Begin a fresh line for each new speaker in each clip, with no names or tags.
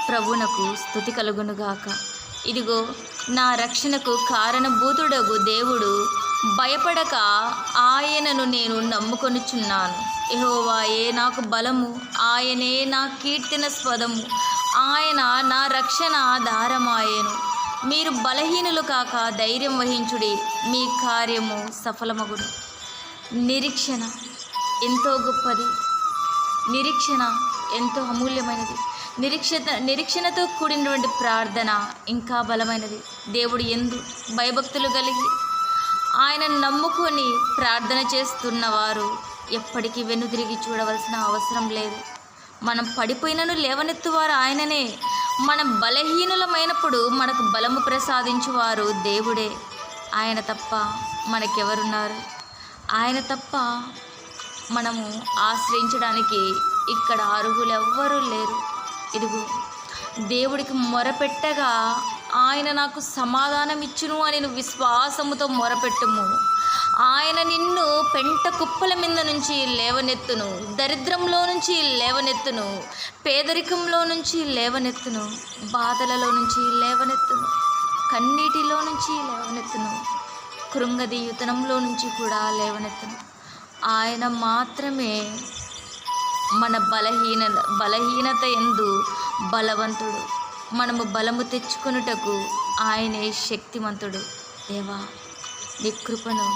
ప్రభువునకు స్తుతి కలుగునుగాక. ఇదిగో నా రక్షణకు కారణభూతుడగు దేవుడు, భయపడక ఆయనను నేను నమ్ముకొనుచున్నాను. యెహోవాయే నాకు బలము, ఆయనే నా కీర్తనాస్పదము, ఆయన నా రక్షణ ఆధారమాయెను. మీరు బలహీనులు కాక ధైర్యం వహించుడి, మీ కార్యము సఫలమగును. నిరీక్షణ ఎంతో గొప్పది, నిరీక్షణ ఎంతో అమూల్యమైనది. నిరీక్షణతో కూడినటువంటి ప్రార్థన ఇంకా బలమైనది. దేవుడు యందు భయభక్తులు కలిగి ఆయనను నమ్ముకొని ప్రార్థన చేస్తున్నవారు ఎప్పటికీ వెనుదిరిగి చూడవలసిన అవసరం లేదు. మనం పడిపోయినను లేవనెత్తువారు ఆయననే. మనం బలహీనులమైనప్పుడు మనకు బలము ప్రసాదించువారు దేవుడే. ఆయన తప్ప మనకెవరున్నారు? ఆయన తప్ప మనము ఆశ్రయించడానికి ఇక్కడ అర్హులు ఎవ్వరూ లేరు. ఇదిగో దేవుడికి మొరపెట్టగా ఆయన నాకు సమాధానం ఇచ్చును అని నువ్వు విశ్వాసముతో మొరపెట్టుము. ఆయన నిన్ను పెంట కుప్పల మీద నుంచి లేవనెత్తును, దరిద్రంలో నుంచి లేవనెత్తును, పేదరికంలో నుంచి లేవనెత్తును, బాధలలో నుంచి లేవనెత్తును, కన్నీటిలో నుంచి లేవనెత్తును, కృంగదీయుతనంలో నుంచి కూడా లేవనెత్తును. ఆయన మాత్రమే మన బలహీనత యందు బలవంతుడు. మనము బలము తెచ్చుకొనుటకు ఆయనే శక్తిమంతుడు. దేవా, నీ కృపను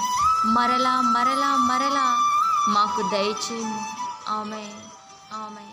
మరలా మరలా మరలా మాకు దయచేయము. ఆమేన్, ఆమేన్.